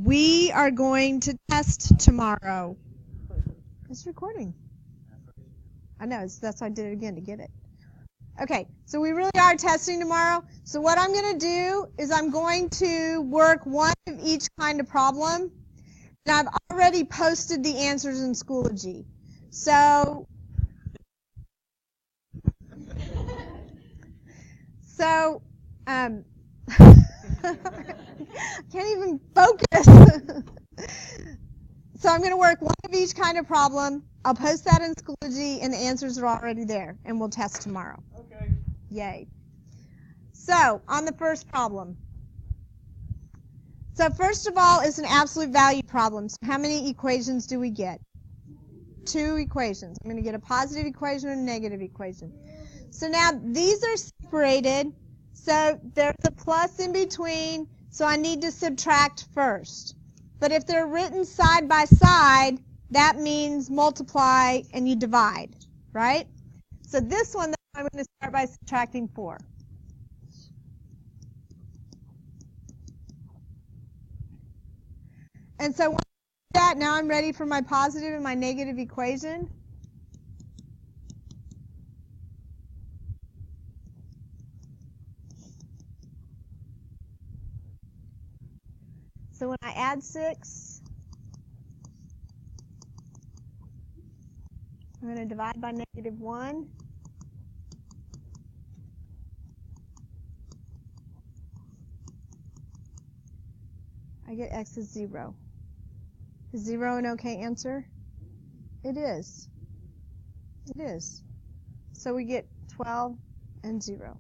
We are going to test tomorrow. It's recording. I know, that's why I did it again to get it. Okay, so we really are testing tomorrow. So what I'm going to do is I'm going to work one of each kind of problem. And I've already posted the answers in Schoology. So I can't even focus. So I'm going to work one of each kind of problem. I'll post that in Schoology, and the answers are already there, and we'll test tomorrow. Okay. Yay. So, on the first problem. So, first of all, it's an absolute value problem. So, how many equations do we get? 2 equations. I'm going to get a positive equation and a negative equation. So, now, these are separated. So, there's a plus in between, so I need to subtract first. But if they're written side by side, that means multiply and you divide, right? So this one, I'm going to start by subtracting 4. And so once I do that, now I'm ready for my positive and my negative equation. So when I add 6, I'm going to divide by -1. I get x is 0. Is 0 an okay answer? It is. It is. So we get 12 and 0.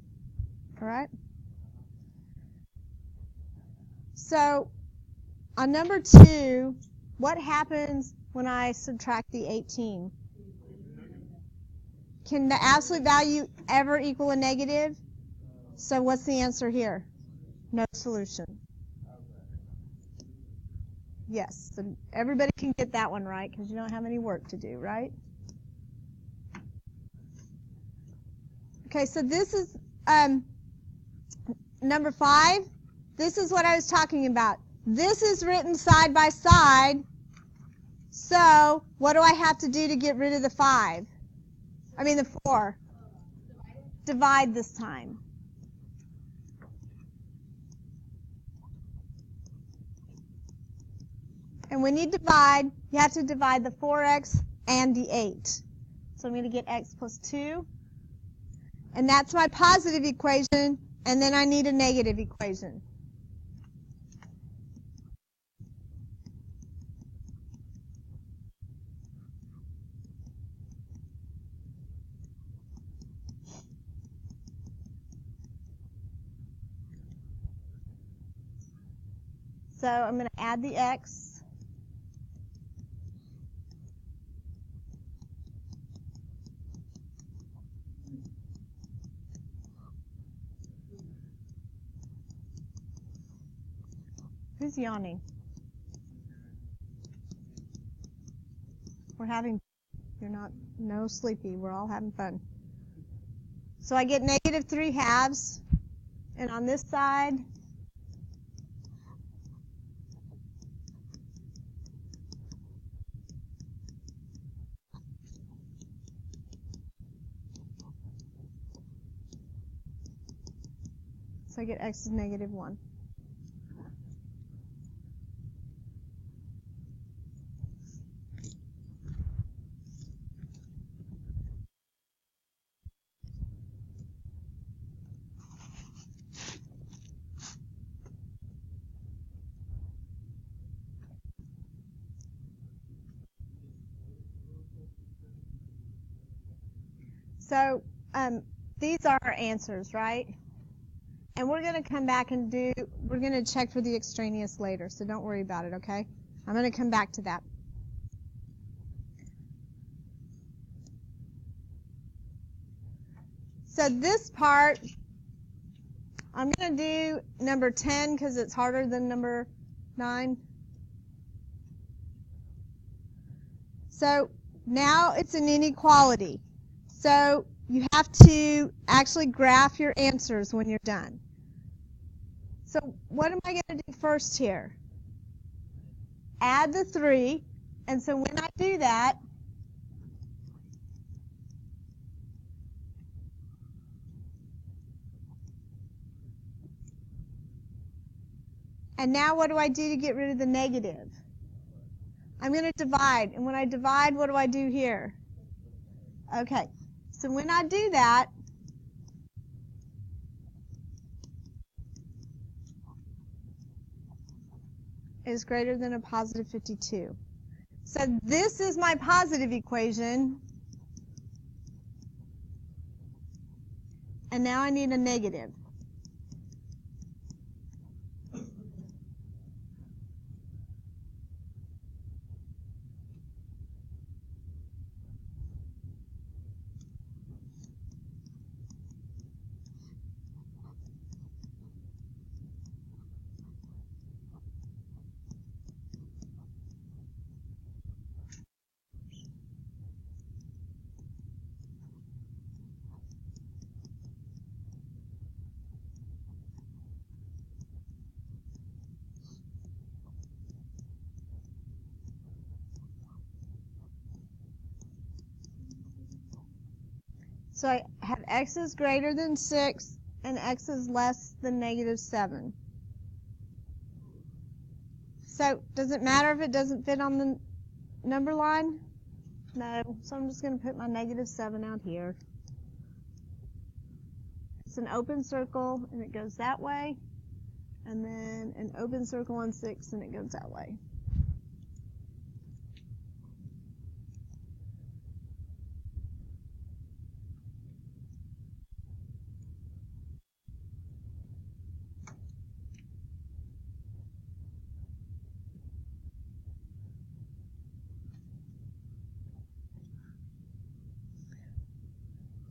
All right? So on number 2, what happens when I subtract the 18? Can the absolute value ever equal a negative? So what's the answer here? No solution. Yes, so everybody can get that one right because you don't have any work to do, right? Okay, so this is number 5. This is what I was talking about. This is written side by side. So what do I have to do to get rid of the 5? I mean the 4. Divide this time. And when you divide, you have to divide the 4x and the 8. So I'm going to get x plus 2. And that's my positive equation. And then I need a negative equation. So I'm going to add the x. Who's yawning? We're having, you're not, no sleepy. We're all having fun. So I get -3/2. And on this side, so I get x is -1. So these are our answers, right? And we're going to come back and we're going to check for the extraneous later, so don't worry about it, okay? I'm going to come back to that. So this part, I'm going to do number 10 because it's harder than number 9. So now it's an inequality. So you have to actually graph your answers when you're done. So what am I going to do first here? add the 3. And so when I do that, and now what do I do to get rid of the negative? I'm going to divide. And when I divide, what do I do here? Okay. So when I do that, is greater than a positive 52. So this is my positive equation. And now I need a negative. So I have x is greater than 6 and x is less than negative 7. So does it matter if it doesn't fit on the number line? No. So I'm just going to put my negative 7 out here. It's an open circle and it goes that way. And then an open circle on 6 and it goes that way.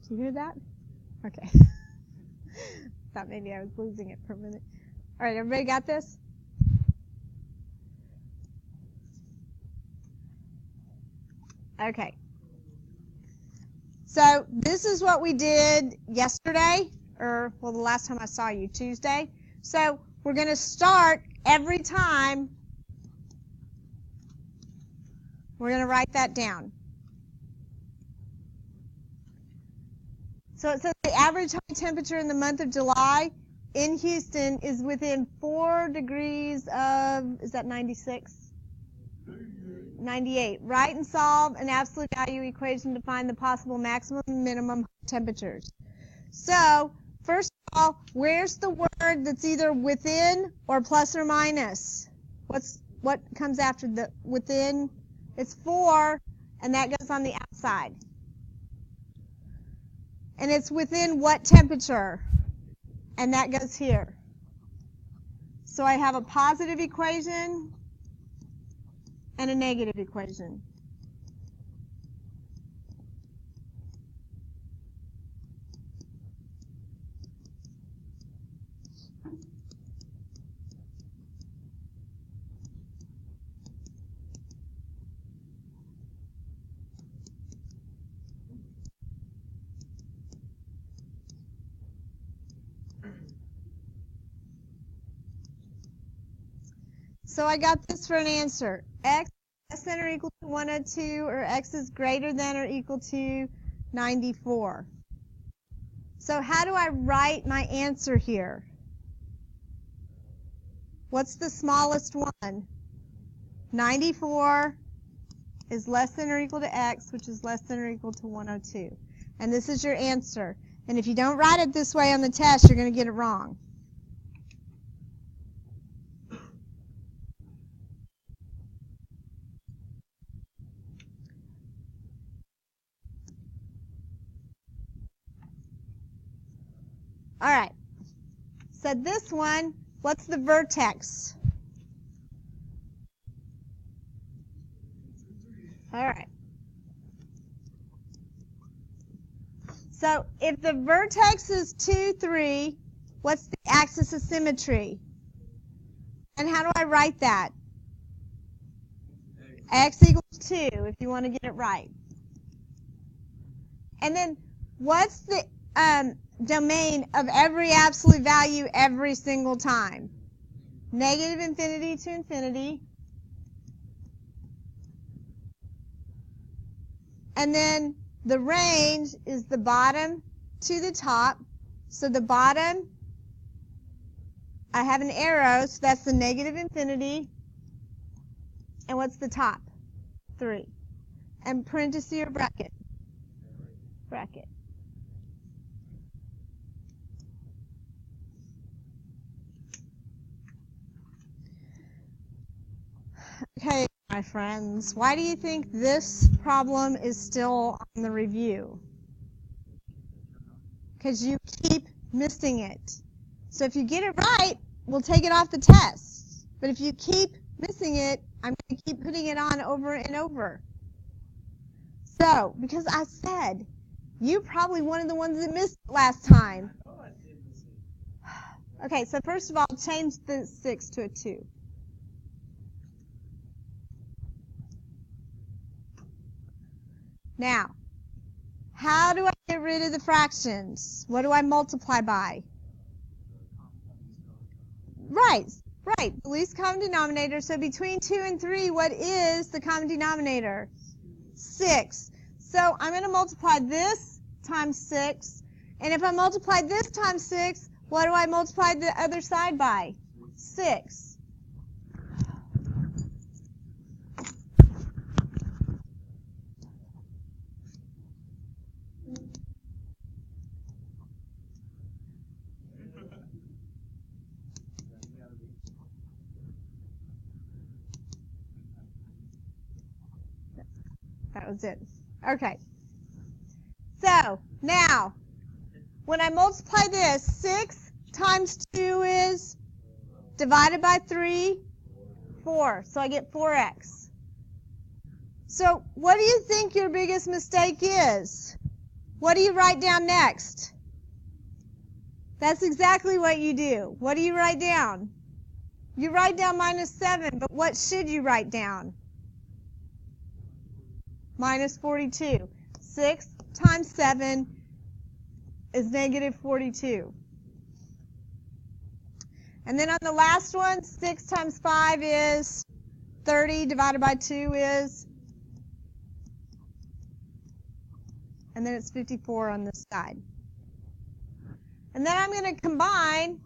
Did you hear that? Okay. Thought maybe I was losing it for a minute. All right, everybody got this? Okay. So this is what we did yesterday, or, well, the last time I saw you, Tuesday. So we're going to start every time. We're going to write that down. So it says the average high temperature in the month of July in Houston is within 4 degrees of, is that 96? 98. Write and solve an absolute value equation to find the possible maximum and minimum temperatures. So, first of all, where's the word that's either within or plus or minus? What comes after the within? It's 4, and that goes on the outside. And it's within what temperature? And that goes here. So I have a positive equation and a negative equation. So I got this for an answer. X less than or equal to 102, or X is greater than or equal to 94. So how do I write my answer here? What's the smallest one? 94 is less than or equal to X, which is less than or equal to 102. And this is your answer. And if you don't write it this way on the test, you're going to get it wrong. All right. So this one, what's the vertex? All right. So if the vertex is 2, 3, what's the axis of symmetry? And how do I write that? X equals 2, if you want to get it right. And then what's the domain of every absolute value every single time? Negative infinity to infinity. And then the range is the bottom to the top. So the bottom, I have an arrow, so that's the negative infinity. And what's the top? 3. And parenthesis or bracket? Bracket. Okay, my friends, why do you think this problem is still on the review? Because you keep missing it. So if you get it right, we'll take it off the test. But if you keep missing it, I'm going to keep putting it on over and over. So, because I said, you probably one of the ones that missed it last time. Okay, so first of all, change the 6 to a 2. Now, how do I get rid of the fractions? What do I multiply by? Right, the least common denominator. So between 2 and 3, what is the common denominator? 6. So I'm going to multiply this times 6. And if I multiply this times 6, what do I multiply the other side by? 6. That was it. Okay. So, now, when I multiply this, 6 times 2 is divided by 3, 4. So I get 4x. So, what do you think your biggest mistake is? What do you write down next? That's exactly what you do. What do you write down? You write down minus 7, but what should you write down? Minus 42. 6 times 7 is negative 42. And then on the last one, 6 times 5 is 30 divided by 2 is, and then it's 54 on this side. And then I'm going to combine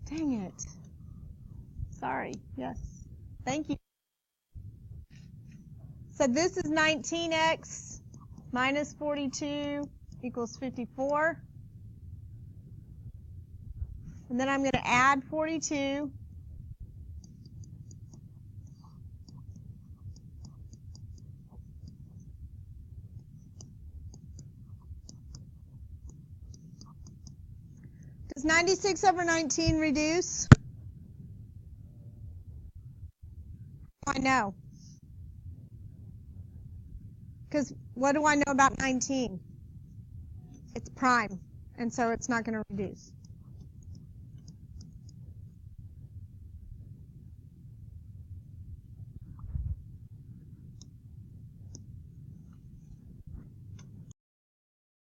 Dang it. Sorry. Yes. Thank you. So this is 19x minus 42 equals 54. And then I'm going to add 42. Does 96 over 19 reduce? I know. Because what do I know about 19? It's prime, and so it's not going to reduce.